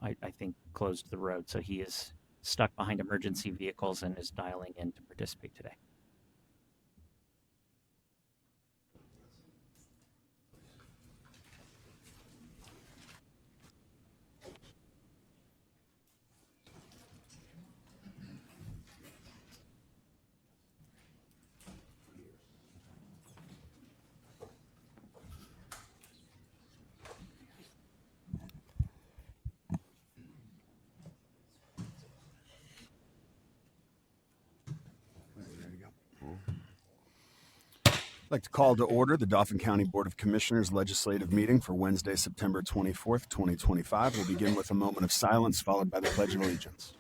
I think, closed the road. So he is stuck behind emergency vehicles and is dialing in to participate today. I'd like to call to order the Dauphin County Board of Commissioners legislative meeting for Wednesday, September 24th, 2025. We'll begin with a moment of silence followed by the Pledge of Allegiance.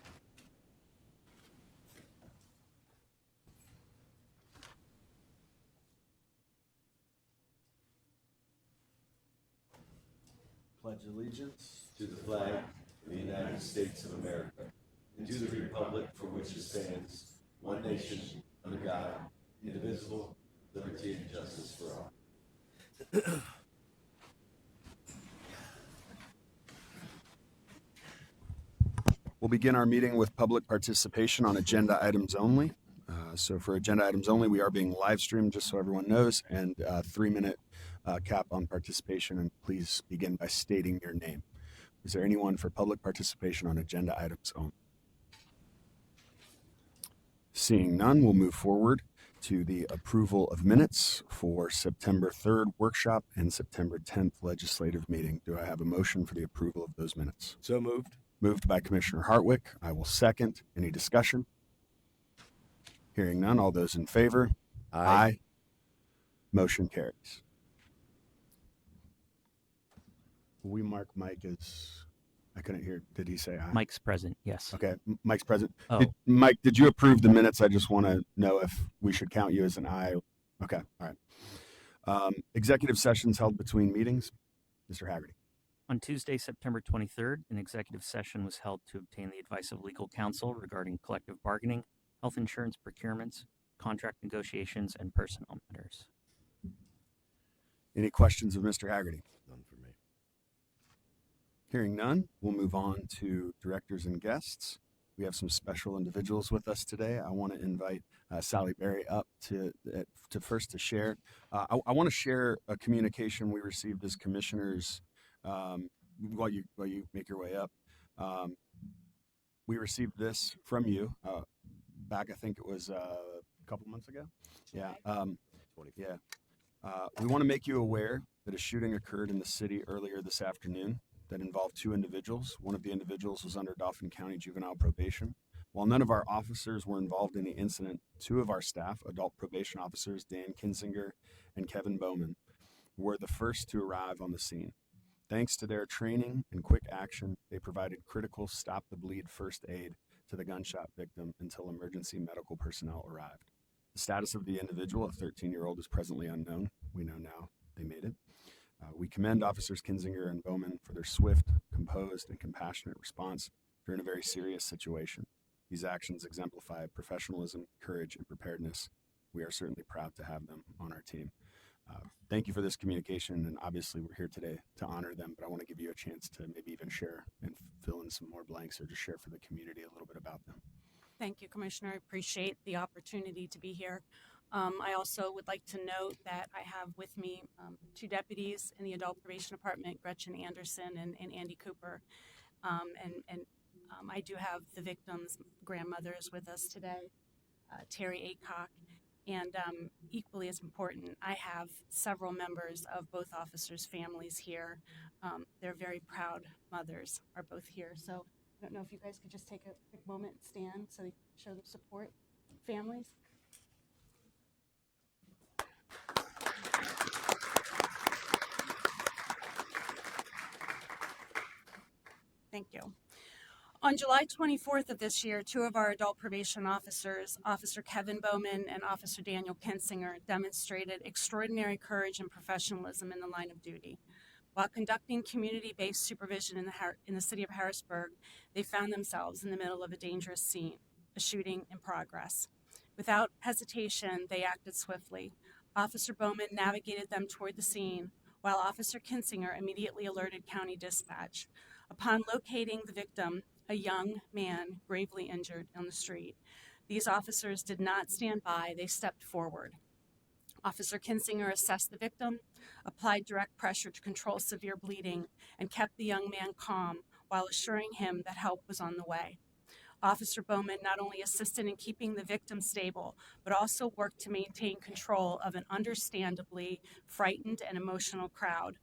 Pledge allegiance to the flag of the United States of America and to the republic for which it stands, one nation, under God, indivisible, liberty and justice for all. We'll begin our meeting with public participation on agenda items only. So for agenda items only, we are being live streamed, just so everyone knows, and 3-minute cap on participation. And please begin by stating your name. Is there anyone for public participation on agenda items only? Seeing none, we'll move forward to the approval of minutes for September 3rd workshop and September 10th legislative meeting. Do I have a motion for the approval of those minutes? So moved. Moved by Commissioner Hartwick. I will second. Any discussion? Hearing none. All those in favor? Aye. Motion carries. We mark Mike as, I couldn't hear. Did he say aye? Mike's present, yes. Okay, Mike's present. Oh. Mike, did you approve the minutes? I just want to know if we should count you as an aye. Okay, all right. Executive sessions held between meetings. Mr. Haggerty. On Tuesday, September 23rd, an executive session was held to obtain the advice of legal counsel regarding collective bargaining, health insurance procurements, contract negotiations, and personnel matters. Any questions of Mr. Haggerty? None for me. Hearing none, we'll move on to directors and guests. We have some special individuals with us today. I want to invite Sally Berry up to first to share. I want to share a communication we received as commissioners while you make your way up. We received this from you back, I think it was a couple months ago. Yeah. We want to make you aware that a shooting occurred in the city earlier this afternoon that involved 2 individuals. One of the individuals was under Dauphin County juvenile probation. While none of our officers were involved in the incident, 2 of our staff, adult probation officers Dan Kinzinger and Kevin Bowman, were the first to arrive on the scene. Thanks to their training and quick action, they provided critical stop-the-bleed first aid to the gunshot victim until emergency medical personnel arrived. The status of the individual, a 13-year-old, is presently unknown. We know now they made it. We commend Officers Kinzinger and Bowman for their swift, composed, and compassionate response during a very serious situation. These actions exemplify professionalism, courage, and preparedness. We are certainly proud to have them on our team. Thank you for this communication, and obviously we're here today to honor them, but I want to give you a chance to maybe even share and fill in some more blanks or just share for the community a little bit about them. Thank you, Commissioner. I appreciate the opportunity to be here. I also would like to note that I have with me 2 deputies in the Adult Probation Department, Gretchen Anderson and Andy Cooper. I do have the victim's grandmothers with us today, Terry Acock. And equally as important, I have several members of both officers' families here. They're very proud mothers are both here. So I don't know if you guys could just take a quick moment and stand so they can show their support. Families. Thank you. On July 24th of this year, 2 of our adult probation officers, Officer Kevin Bowman and Officer Daniel Kinzinger, demonstrated extraordinary courage and professionalism in the line of duty. While conducting community-based supervision in the city of Harrisburg, they found themselves in the middle of a dangerous scene, a shooting in progress. Without hesitation, they acted swiftly. Officer Bowman navigated them toward the scene, while Officer Kinzinger immediately alerted county dispatch. Upon locating the victim, a young man gravely injured on the street, these officers did not stand by, they stepped forward. Officer Kinsinger assessed the victim, applied direct pressure to control severe bleeding, and kept the young man calm while assuring him that help was on the way. Officer Bowman not only assisted in keeping the victim stable, but also worked to maintain control of an understandably frightened and emotional crowd.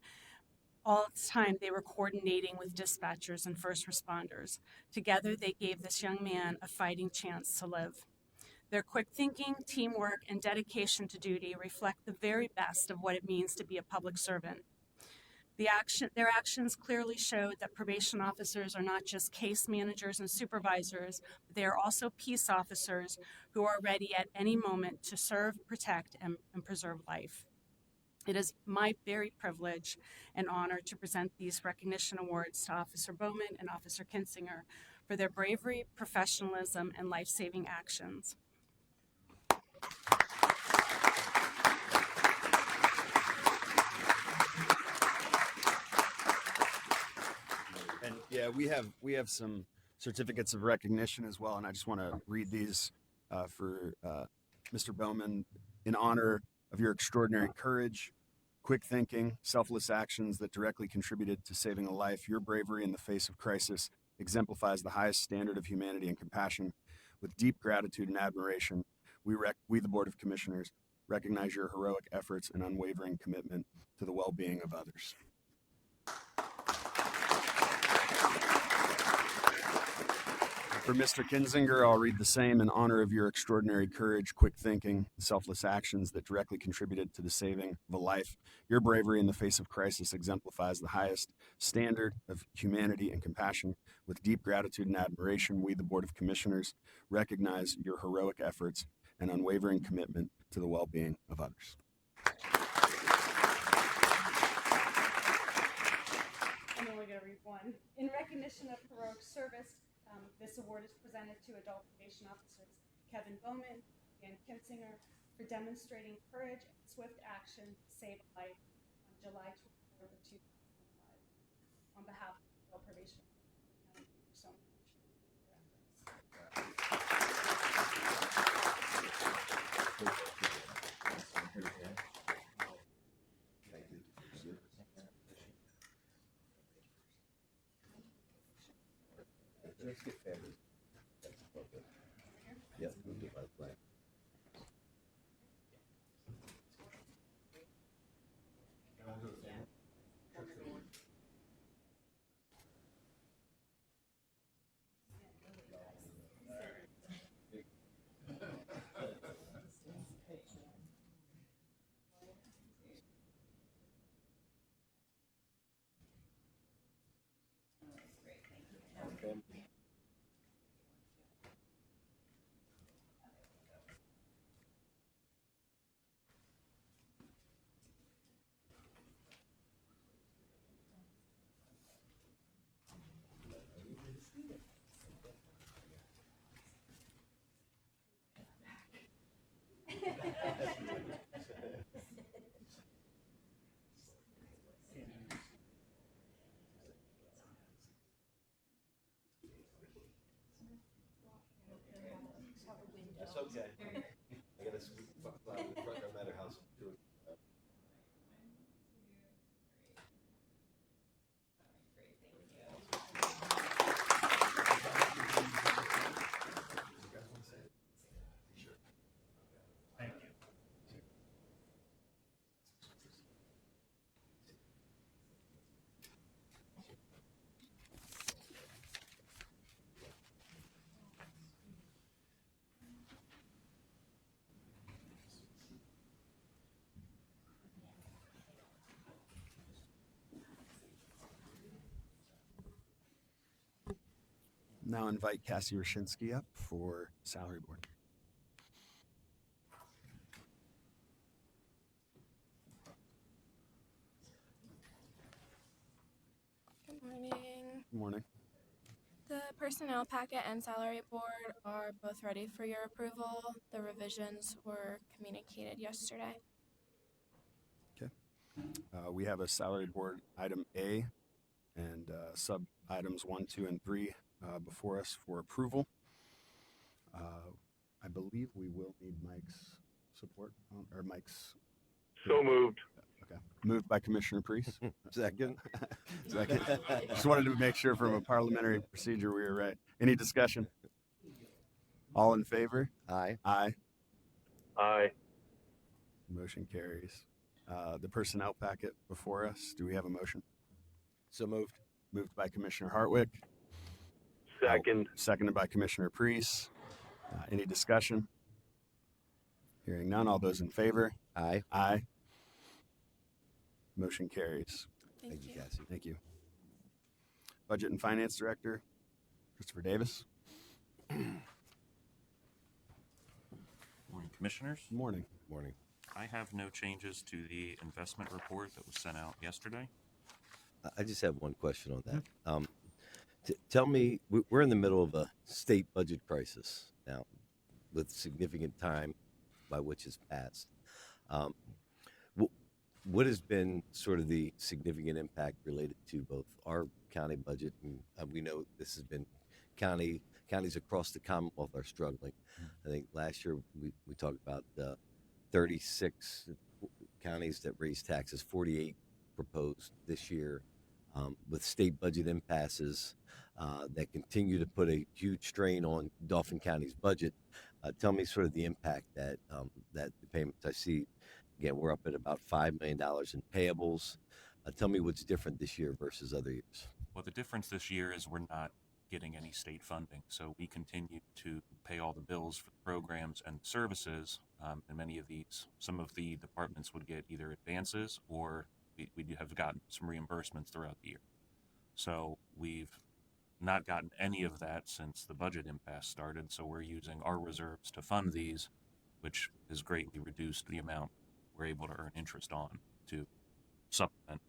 All the time, they were coordinating with dispatchers and first responders. Together, they gave this young man a fighting chance to live. Their quick thinking, teamwork, and dedication to duty reflect the very best of what it means to be a public servant. Their actions clearly showed that probation officers are not just case managers and supervisors, but they are also peace officers who are ready at any moment to serve, protect, and preserve life. It is my very privilege and honor to present these recognition awards to Officer Bowman and Officer Kinsinger for their bravery, professionalism, and life-saving actions. And yeah, we have some certificates of recognition as well, and I just want to read these for Mr. Bowman in honor of your extraordinary courage, quick thinking, selfless actions that directly contributed to saving a life. Your bravery in the face of crisis exemplifies the highest standard of humanity and compassion. With deep gratitude and admiration, we the Board of Commissioners, recognize your heroic efforts and unwavering commitment to the well-being of others. For Mr. Kinsinger, I'll read the same in honor of your extraordinary courage, quick thinking, selfless actions that directly contributed to the saving of a life. Your bravery in the face of crisis exemplifies the highest standard of humanity and compassion. With deep gratitude and admiration, we, the Board of Commissioners, recognize your heroic efforts and unwavering commitment to the well-being of others. I'm only going to read one. In recognition of heroic service, this award is presented to adult probation officers Kevin Bowman and Kinsinger for demonstrating courage and swift action to save a life on July 24th of 2005. On behalf of adult probation officers, thank you so much. Let's get family. Yes, we'll do my flag. That's okay. I got a sweet fly in the front, no matter how secure. Now invite Cassie Roshinsky up for salary board. Good morning. Good morning. The personnel packet and salary board are both ready for your approval. The revisions were communicated yesterday. We have a salary board item A and sub items 1, 2, and 3 before us for approval. I believe we will need Mike's support or Mike's. So moved. Okay. Moved by Commissioner Priest. Second. Second. Just wanted to make sure from a parliamentary procedure we were right. Any discussion? All in favor? Aye. Aye. Aye. Motion carries. The personnel packet before us. Do we have a motion? So moved. Moved by Commissioner Hartwick. Second. Seconded by Commissioner Priest. Any discussion? Hearing none. All those in favor? Aye. Aye. Motion carries. Thank you. Cassie. Thank you. Budget and Finance Director, Christopher Davis. Morning, Commissioners. Good morning. Morning. I have no changes to the investment report that was sent out yesterday. I just have one question on that. Tell me, we're in the middle of a state budget crisis now, with significant time by which has passed. What has been sort of the significant impact related to both our county budget, and we know this has been counties across the Commonwealth are struggling. I think last year we talked about 36 counties that raised taxes, 48 proposed this year, with state budget impasses that continue to put a huge strain on Dauphin County's budget. Tell me sort of the impact that the payments I see. Again, we're up at about $5 million in payables. Tell me what's different this year versus other years. Well, the difference this year is we're not getting any state funding, so we continue to pay all the bills for the programs and services. And some of the departments would get either advances or we have gotten some reimbursements throughout the year. So we've not gotten any of that since the budget impasse started. So we're using our reserves to fund these, which has greatly reduced the amount we're able to earn interest on to supplement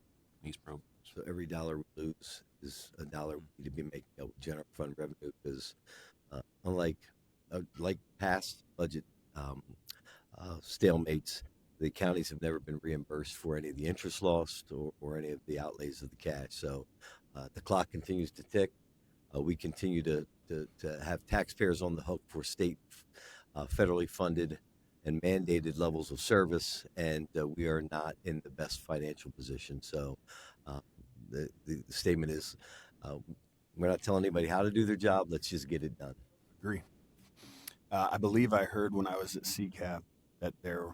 these programs. So every dollar we lose is a dollar we need to be making out with general fund revenue, because unlike like past budget stalemates, the counties have never been reimbursed for any of the interest lost or any of the outlays of the cash. So the clock continues to tick. We continue to have taxpayers on the hook for state, federally funded and mandated levels of service, and we are not in the best financial position. So the statement is, we're not telling anybody how to do their job. Let's just get it done. Agree. I believe I heard when I was at CCAP that there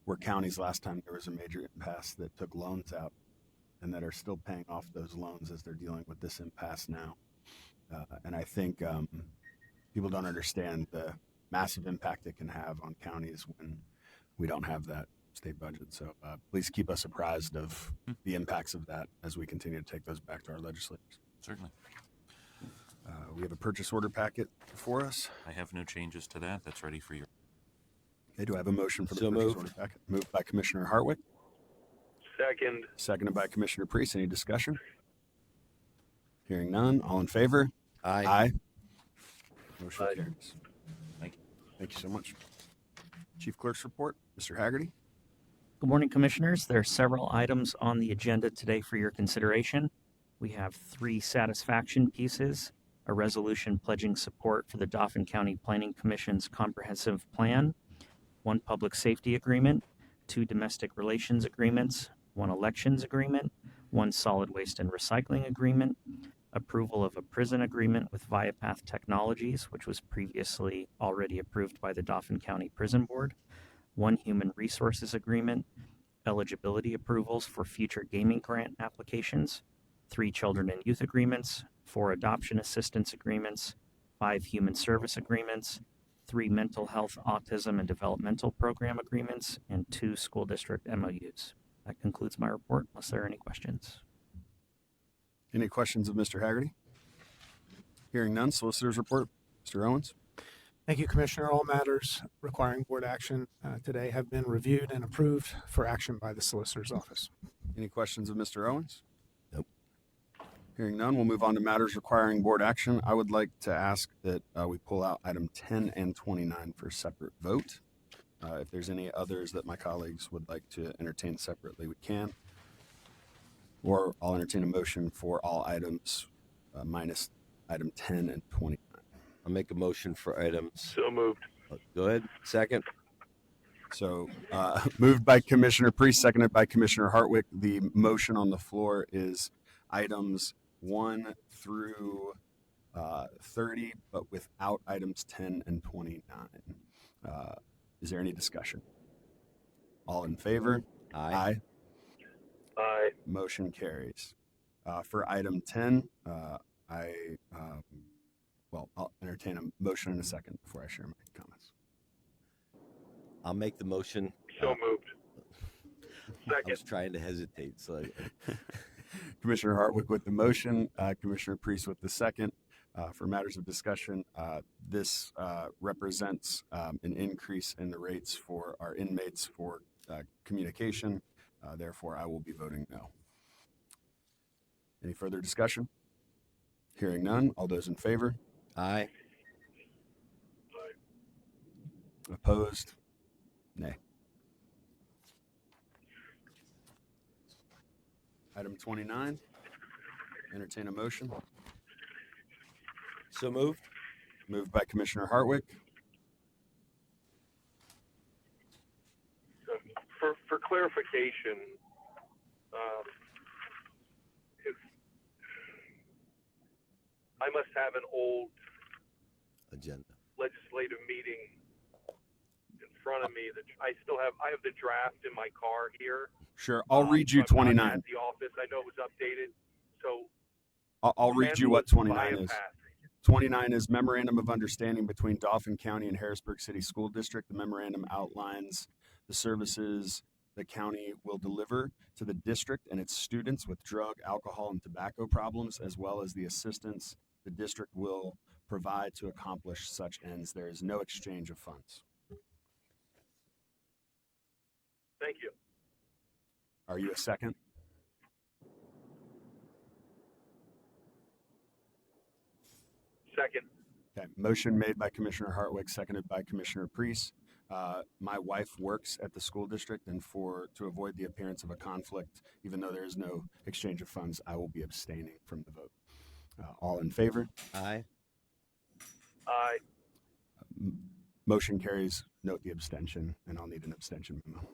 were counties last time there was a major impasse that took loans out and that are still paying off those loans as they're dealing with this impasse now. And I think people don't understand the massive impact it can have on counties when we don't have that state budget. So please keep us apprised of the impacts of that as we continue to take those back to our legislators. Certainly. We have a purchase order packet before us. I have no changes to that. That's ready for your. Okay, do I have a motion for the So purchase moved. order packet? Moved by Commissioner Hartwick, Second. seconded by Commissioner Priest. Any discussion? Hearing none. All in favor? Aye. Aye. Motion Aye. carries. Thank you. Thank you so much. Chief Clerk's report, Mr. Haggerty. Good morning, Commissioners. There are several items on the agenda today for your consideration. We have 3 satisfaction pieces, a resolution pledging support for the Dauphin County Planning Commission's comprehensive plan, 1 public safety agreement, 2 domestic relations agreements, 1 elections agreement, 1 solid waste and recycling agreement, approval of a prison agreement with Viapath Technologies, which was previously already approved by the Dauphin County Prison Board, 1 human resources agreement, eligibility approvals for future gaming grant applications, 3 children and youth agreements, 4 adoption assistance agreements, 5 human service agreements, 3 mental health, autism, and developmental program agreements, and 2 school district MOUs. That concludes my report, unless there are any questions. Any questions of Mr. Haggerty? Hearing none. Solicitor's report, Mr. Owens. Thank you, Commissioner. All matters requiring board action today have been reviewed and approved for action by the Solicitor's Office. Any questions of Mr. Owens? Nope. Hearing none, we'll move on to matters requiring board action. I would like to ask that we pull out item 10 and 29 for separate vote. If there's any others that my colleagues would like to entertain separately, we can. Or I'll entertain a motion for all items minus item 10 and 29. I'll make a motion for items. So moved. Go ahead. Second. So moved by Commissioner Priest, seconded by Commissioner Hartwick. The motion on the floor is items 1 through 30, but without items 10 and 29. Is there any discussion? All in favor? Aye. Aye. Motion carries. For item 10, I'll entertain a motion in a second before I share my comments. I'll make the motion. So moved. I Second. was trying to hesitate. So Commissioner Hartwick with the motion, Commissioner Priest with the second. For matters of discussion, this represents an increase in the rates for our inmates for communication. Therefore, I will be voting no. Any further discussion? Hearing none. All those in favor? aye. Opposed? Nay. Item 29. Entertain a motion. So moved. Moved by Commissioner Hartwick. For clarification, if I must have an old Agenda. legislative meeting in front of me that I have the draft in my car here. Sure. I'll read you I'm not 29. at the office. I know it was updated. So I'll read you what send 29 by a is. pass. 29 is Memorandum of Understanding between Dauphin County and Harrisburg City School District. The memorandum outlines the services the county will deliver to the district and its students with drug, alcohol, and tobacco problems, as well as the assistance the district will provide to accomplish such ends. There is no exchange of funds. Thank you. Are you a second? Second. Okay. Motion made by Commissioner Hartwick, seconded by Commissioner Priest. My wife works at the school district, and to avoid the appearance of a conflict, even though there is no exchange of funds, I will be abstaining from the vote. All in favor? Aye. Aye. Motion carries. Note the abstention, and I'll need an abstention memo.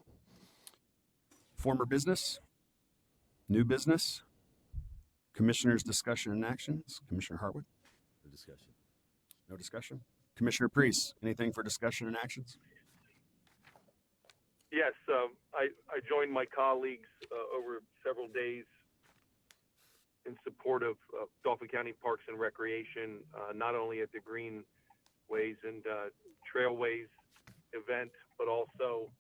Former business, new business, commissioners' discussion and actions. Commissioner Hartwick, For discussion. no discussion. Commissioner Priest, anything for discussion and actions? Yes, I joined my colleagues over several days in support of Dauphin County Parks and Recreation, not only at the Greenways and Trailways event, but also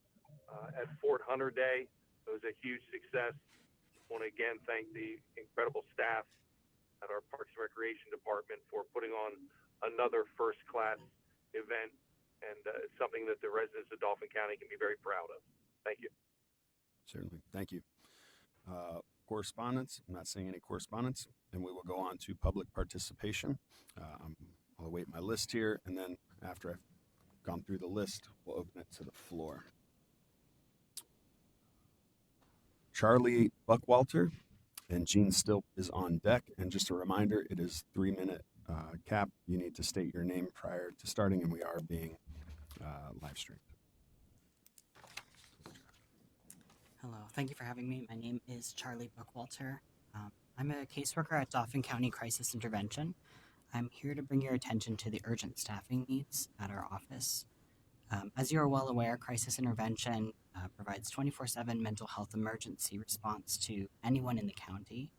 at Fort Hunter Day. It was a huge success. I want to again thank the incredible staff at our Parks and Recreation Department for putting on another first-class event, and it's something that the residents of Dauphin County can be very proud of. Thank you. Certainly. Thank you. Correspondence. I'm not seeing any correspondence, and we will go on to public participation. I'll await my list here, and then after I've gone through the list, we'll open it to the floor. Charlie Buckwalter and Gene Stilp is on deck. And just a reminder, it is 3-minute cap. You need to state your name prior to starting, and we are being live streamed. Hello, thank you for having me. My name is Charlie Buckwalter. I'm a caseworker at Dauphin County Crisis Intervention. I'm here to bring your attention to the urgent staffing needs at our office. As you are well aware, Crisis Intervention provides 24/7 mental health emergency response to anyone in the county.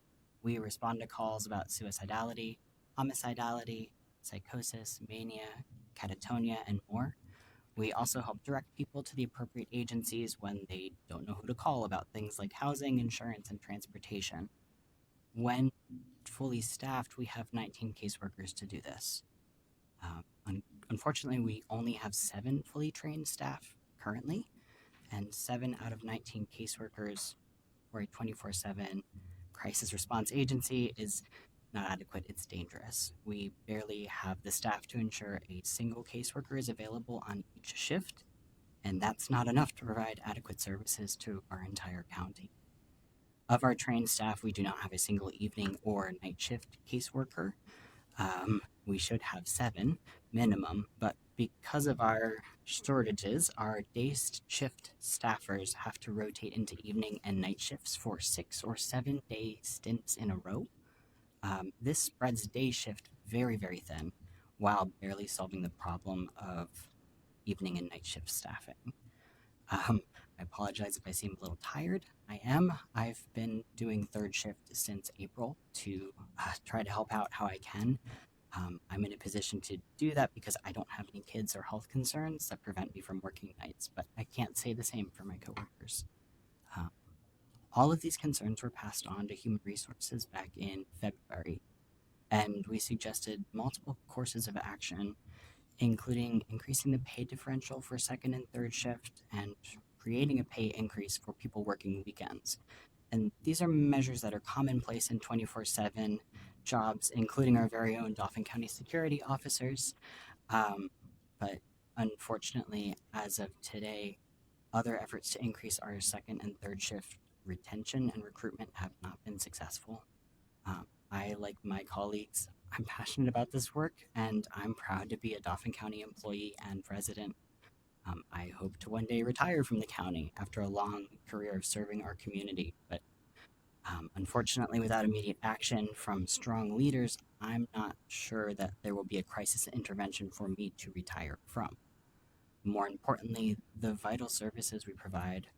We respond to calls about suicidality, homicidality, psychosis, mania, catatonia, and more. We also help direct people to the appropriate agencies when they don't know who to call about things like housing, insurance, and transportation. When fully staffed, we have 19 caseworkers to do this. Unfortunately, we only have 7 fully trained staff currently, and 7 out of 19 caseworkers for a 24/7 crisis response agency is not adequate. It's dangerous. We barely have the staff to ensure a single caseworker is available on each shift, and that's not enough to provide adequate services to our entire county. Of our trained staff, we do not have a single evening or night shift caseworker. We should have 7 minimum, but because of our shortages, our day shift staffers have to rotate into evening and night shifts for 6 or 7 day stints in a row. This spreads day shift very, very thin while barely solving the problem of evening and night shift staffing. I apologize if I seem a little tired. I am. I've been doing third shift since April to try to help out how I can. I'm in a position to do that because I don't have any kids or health concerns that prevent me from working nights, but I can't say the same for my coworkers. All of these concerns were passed on to Human Resources back in February, and we suggested multiple courses of action, including increasing the pay differential for second and third shift and creating a pay increase for people working weekends. And these are measures that are commonplace in 24/7 jobs, including our very own Dauphin County security officers. But unfortunately, as of today, other efforts to increase our second and third shift retention and recruitment have not been successful. I, like my colleagues, I'm passionate about this work, and I'm proud to be a Dauphin County employee and resident. I hope to one day retire from the county after a long career of serving our community, but unfortunately, without immediate action from strong leaders, I'm not sure that there will be a crisis intervention for me to retire from. More importantly, the vital services we provide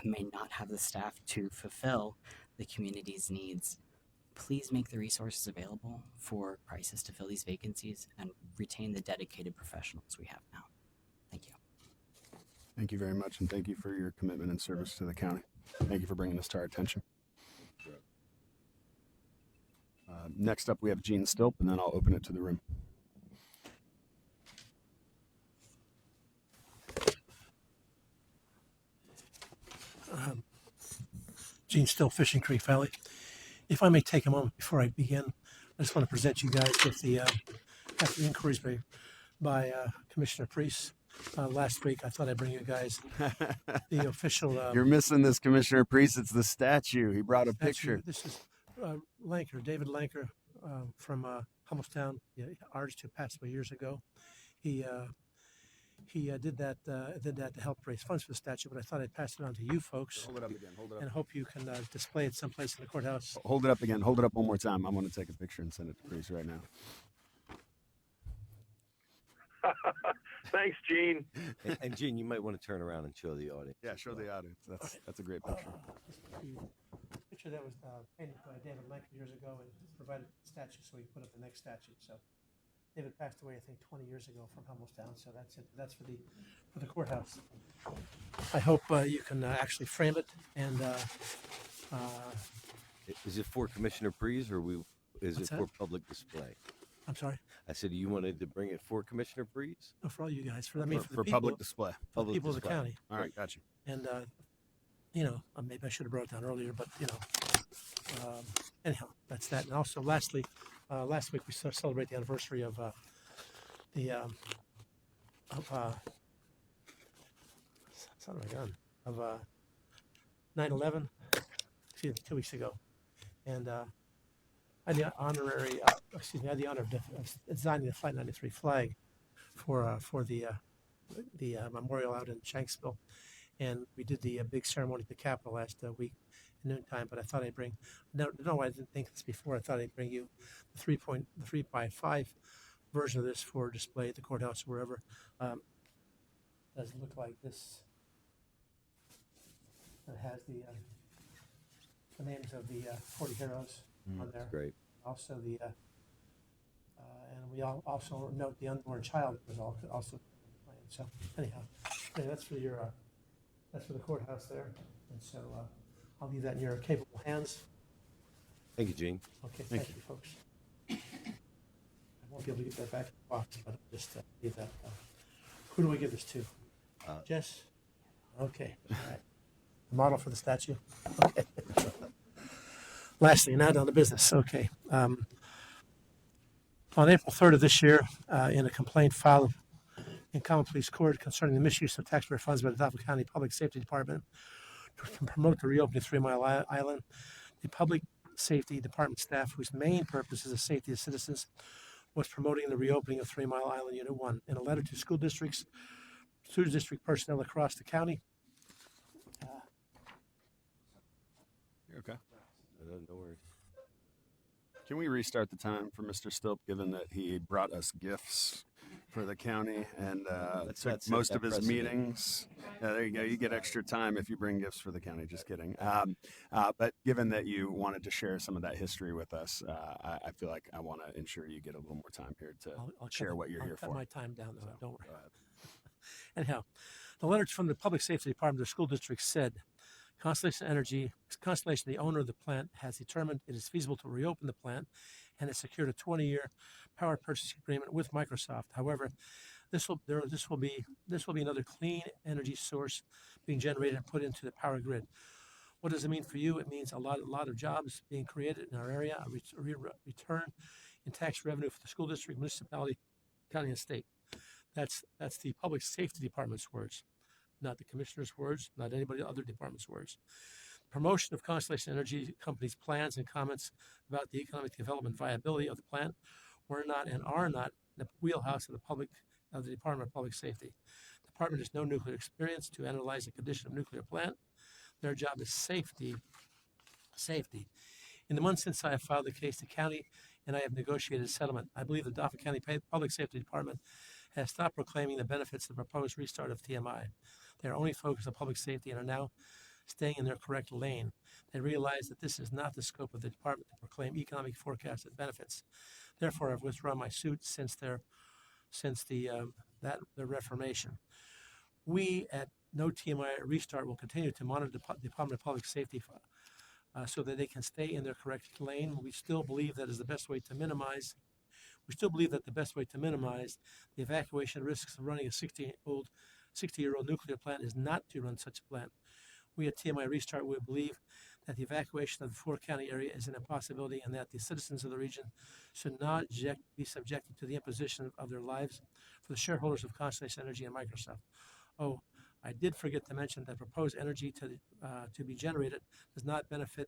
may not have the staff to fulfill the community's needs. Please make the resources available for Crisis to fill these vacancies and retain the dedicated professionals we have now. Thank you. Thank you very much, and thank you for your commitment and service to the county. Thank you for bringing this to our attention. Next up, we have Gene Stilp, and then I'll open it to the room. Gene Still, Fishing Creek Valley. If I may take a moment before I begin, I just want to present you guys with the after the inquiries by Commissioner Priest last week. I thought I'd bring you guys the official. You're missing this, Commissioner Priest. It's the statue. He brought a picture. This is Lanker, David Lanker from Hummelstown, artist who passed away years ago. He did that to help raise funds for the statue, but I thought I'd pass it on to you folks. Hold it up again. Hold it up. And hope you can display it someplace in the courthouse. Hold it up again. Hold it up one more time. I'm going to take a picture and send it to Priest right now. Thanks, Gene. And Gene, you might want to turn around and show the audience. Yeah, show the audience. That's a great picture. Picture that was painted by David Lanker years ago and provided the statue, so he put up the next statue. So David passed away, I think, 20 years ago from Hummelstown. So that's it. That's for the courthouse. I hope you can actually frame it and. Is it for Commissioner Priest, or is it What's for that? public display? I'm sorry. I said you wanted to bring it for Commissioner Priest? No, for all you guys. For For the people, public display. Public people of the display. county. All right, gotcha. And maybe I should have brought it down earlier, but anyhow, that's that. And also, lastly, last week we celebrated the anniversary of son of a gun of 9/11. Excuse me, 2 weeks ago, and I had the honorary. I had the honor of designing the Flight 93 flag for the memorial out in Shanksville. And we did the big ceremony at the Capitol last week at noontime. But I thought I'd bring. No, I didn't think this before. I thought I'd bring you the 3.5 version of this for display at the courthouse or wherever. Does it look like this? It has the names of the 40 heroes on there. Great. Also the and we also note the unborn child was also playing. So anyhow, that's for your. That's for the courthouse there, and so I'll leave that in your capable hands. Thank you, Gene. Okay, thank you, folks. I won't be able to get that back in the box, but I'll just leave that. Who do we give this to? Jess? Okay, all right. The model for the statue? Okay. Lastly, now down to business. Okay. On April 3rd of this year, in a complaint filed in Common Police Court concerning the misuse of taxpayer funds by the Dauphin County Public Safety Department to promote the reopening of 3 Mile Island. The Public Safety Department staff, whose main purpose is the safety of citizens, was promoting the reopening of 3 Mile Island Unit 1 in a letter to school district personnel across the county. You're okay. No worries. Can we restart the time for Mr. Stilp, given that he brought us gifts for the county and Let's took not set most that of his precedent. meetings? There you go. You get extra time if you bring gifts for the county. Just kidding. But given that you wanted to share some of that history with us, I feel like I want to ensure you get a little more time here to I'll share cut, what you're I'll here cut for. my time down, though. So, Don't worry. go ahead. Anyhow, the letter from the Public Safety Department of the school district said, Constellation, the owner of the plant, has determined it is feasible to reopen the plant and has secured a 20-year power purchase agreement with Microsoft. However, this will be another clean energy source being generated and put into the power grid. What does it mean for you? It means a lot of jobs being created in our area, a return in tax revenue for the school district, municipality, county, and state. That's the Public Safety Department's words, not the commissioner's words, not anybody other department's words. Promotion of Constellation Energy Company's plans and comments about the economic development viability of the plant were not and are not in the wheelhouse of the Department of Public Safety. The department has no nuclear experience to analyze the condition of a nuclear plant. Their job is safety. Safety. In the months since I have filed the case, the county and I have negotiated a settlement. I believe the Dauphin County Public Safety Department has stopped proclaiming the benefits of the proposed restart of TMI. They are only focused on public safety and are now staying in their correct lane. They realize that this is not the scope of the department to proclaim economic forecasted benefits. Therefore, I've withdrawn my suit since the reformation. We at No TMI Restart will continue to monitor the Department of Public Safety so that they can stay in their correct lane. We still believe that the best way to minimize the evacuation risks of running a 60-year-old nuclear plant is not to run such a plant. We at TMI Restart will believe that the evacuation of the four-county area is an impossibility and that the citizens of the region should not be subjected to the imposition of their lives for the shareholders of Constellation Energy and Microsoft. Oh, I did forget to mention that proposed energy to be generated does not benefit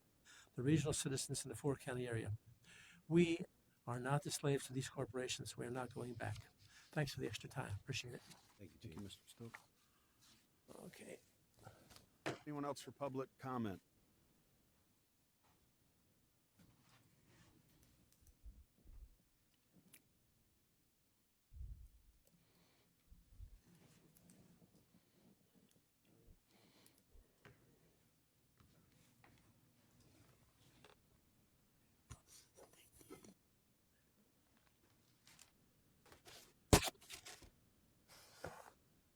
the regional citizens in the four-county area. We are not the slaves to these corporations. We are not going back. Thanks for the extra time. Appreciate it. Thank you, Thank Chief. you, Mr. Stokes. Okay. Anyone else for public comment?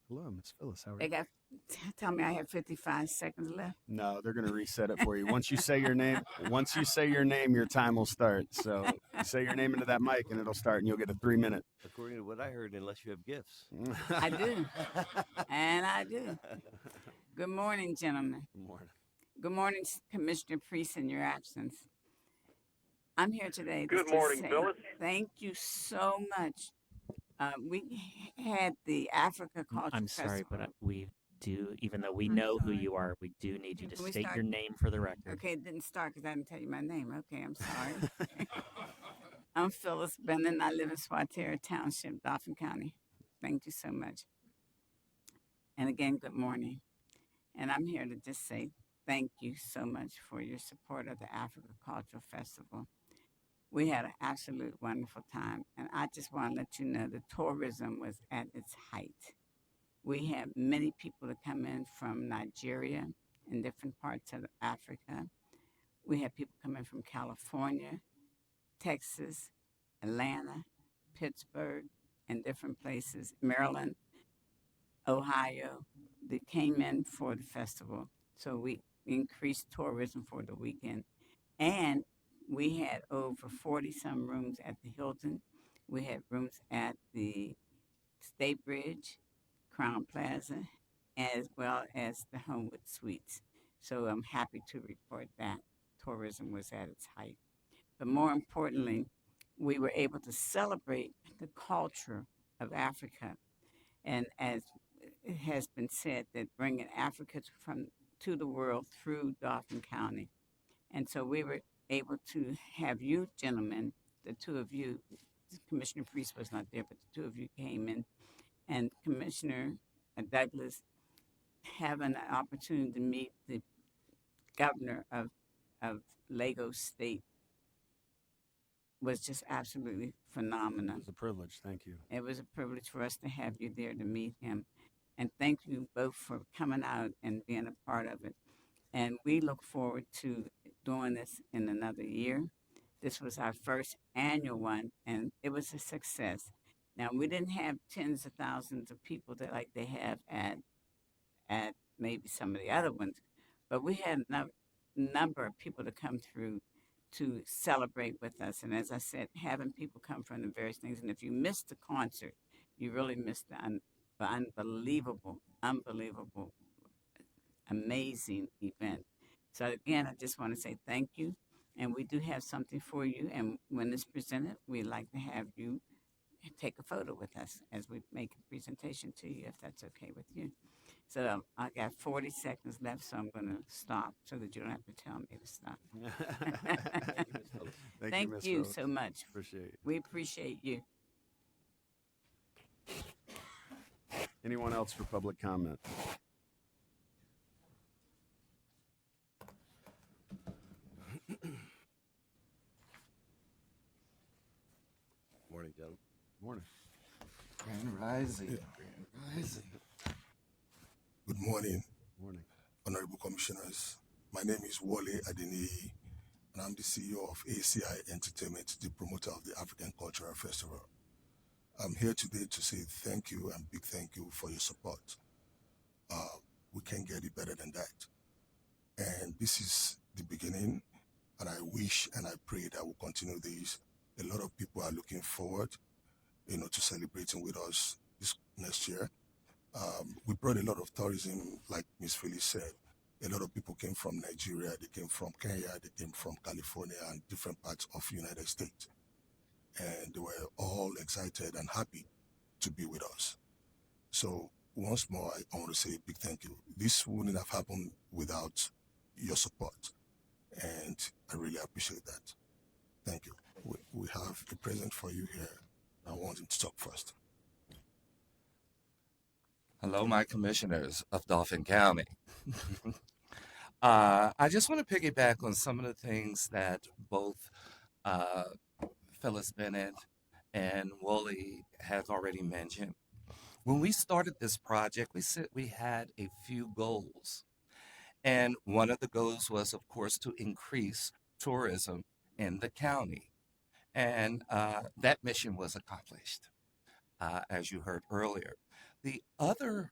Hello, Miss Phyllis. How are They you? got tell me I have 55 seconds left. No, they're going to reset it for you. Once you say your name, your time will start. So you say your name into that mic and it'll start and you'll get a 3-minute. According to what I heard, unless you have gifts. I do. And I do. Good morning, gentlemen. Good morning. Good morning, Commissioner Priest, in your absence. I'm here today to Good just morning, say Phyllis. thank you so much. We had the Africa Culture I'm sorry, Festival. but we do, even though we I'm know who sorry. you are, we do need you to Can we state start? your name for the record. Okay, it didn't start because I didn't tell you my name. Okay, I'm sorry. I'm Phyllis Bennett. I live in Swatera Township, Dauphin County. Thank you so much. And again, good morning. And I'm here to just say thank you so much for your support of the Africa Cultural Festival. We had an absolute wonderful time. And I just want to let you know the tourism was at its height. We had many people that come in from Nigeria and different parts of Africa. We had people coming from California, Texas, Atlanta, Pittsburgh, and different places, Maryland, Ohio, that came in for the festival. So we increased tourism for the weekend. And we had over 40-some rooms at the Hilton. We had rooms at the State Bridge, Crown Plaza, as well as the Homewood Suites. So I'm happy to report that tourism was at its height. But more importantly, we were able to celebrate the culture of Africa. And as it has been said, that bringing Africa from to the world through Dauphin County. And so we were able to have you gentlemen, the two of you, Commissioner Priest was not there, but the two of you came in, and Commissioner Douglas having an opportunity to meet the governor of Lagos State was just absolutely phenomenal. It was a privilege. Thank you. It was a privilege for us to have you there to meet him. And thank you both for coming out and being a part of it. And we look forward to doing this in another year. This was our first annual one, and it was a success. Now, we didn't have tens of thousands of people that like they have at maybe some of the other ones, but we had a number of people to come through to celebrate with us. And as I said, having people come from the various things. And if you missed the concert, you really missed the unbelievable, amazing event. So again, I just want to say thank you. And we do have something for you. And when it's presented, we'd like to have you take a photo with us as we make a presentation to you, if that's okay with you. So I got 40 seconds left, so I'm going to stop so that you don't have to tell me to stop. Thank Ms. you Phillips. so much. Appreciate it. We appreciate you. Anyone else for public comment? Morning, gentlemen. Morning. Grand Rising. Grand Rising. Good morning, Morning. Honorable Commissioners. My name is Wale Adeniyi, and I'm the CEO of ACI Entertainment, the promoter of the African Cultural Festival. I'm here today to say thank you and big thank you for your support. We can't get it better than that. And this is the beginning, and I wish and I pray that we'll continue this. A lot of people are looking forward, to celebrating with us this next year. We brought a lot of tourism, like Ms. Phyllis said. A lot of people came from Nigeria, they came from Kenya, they came from California and different parts of the United States. And they were all excited and happy to be with us. So once more, I want to say a big thank you. This wouldn't have happened without your support. And I really appreciate that. Thank you. We have a present for you here. I want him to talk first. Hello, my commissioners of Dauphin County. I just want to piggyback on some of the things that both Phyllis Bennett and Wooly has already mentioned. When we started this project, we said we had a few goals. And one of the goals was, of course, to increase tourism in the county. And that mission was accomplished, as you heard earlier. The other,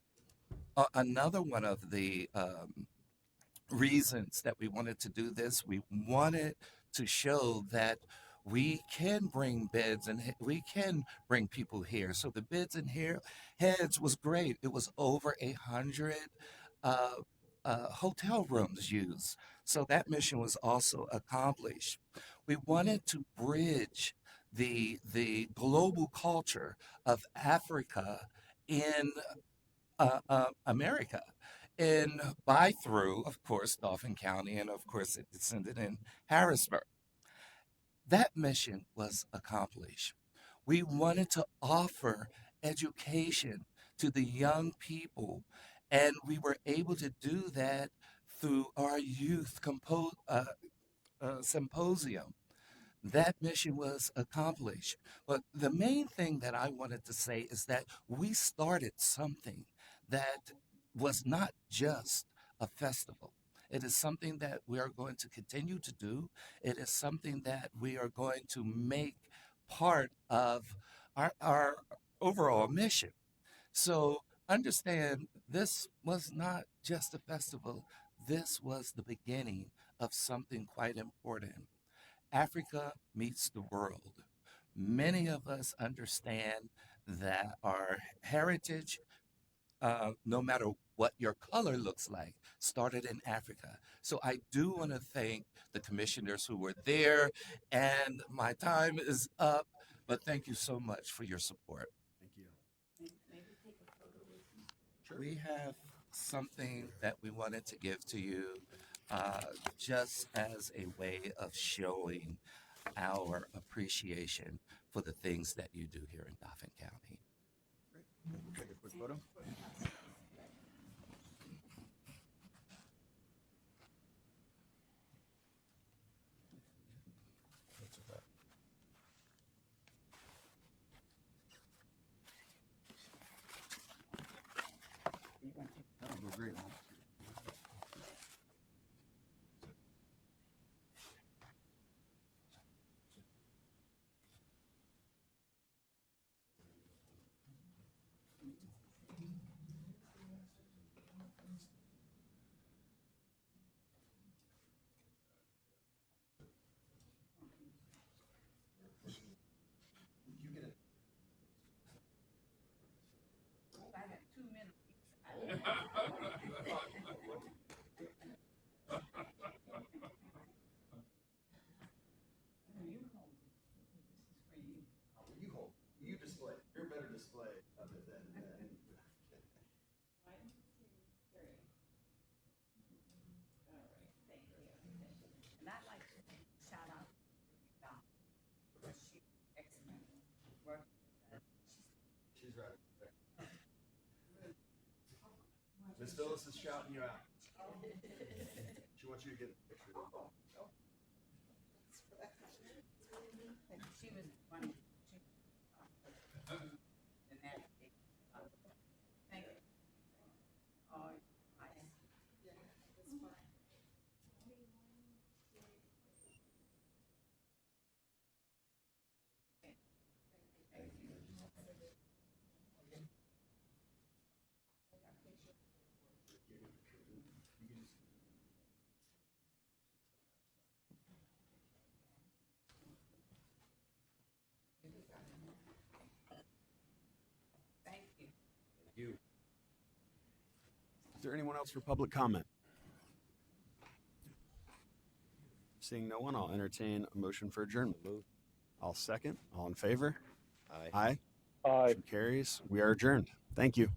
another one of the reasons that we wanted to do this, we wanted to show that we can bring beds and we can bring people here. So the beds and here heads was great. It was over 100 hotel rooms used. So that mission was also accomplished. We wanted to bridge the global culture of Africa in America, and by through, of course, Dauphin County, and of course it descended in Harrisburg. That mission was accomplished. We wanted to offer education to the young people, and we were able to do that through our youth symposium. That mission was accomplished. But the main thing that I wanted to say is that we started something that was not just a festival. It is something that we are going to continue to do. It is something that we are going to make part of our overall mission. So understand, this was not just a festival. This was the beginning of something quite important. Africa meets the world. Many of us understand that our heritage, no matter what your color looks like, started in Africa. So I do want to thank the commissioners who were there, and my time is up, but thank you so much for your support. Thank you. We have something that we wanted to give to you just as a way of showing our appreciation for the things that you do here in Dauphin County. Take a quick photo. That'll go great, man. You hold. You display. You're a better display of it than. And I'd like to shout out Dawn. She excellent work. She's right. Miss Phyllis is shouting you out. She wants you to get a picture. She was funny. Thank you. Oh, thank you. Thank you. Is there anyone else for public comment? Seeing no one, I'll entertain a motion for adjournment. I'll second. All in favor? Aye. Aye. Aye. Motion carries. We are adjourned. Thank you.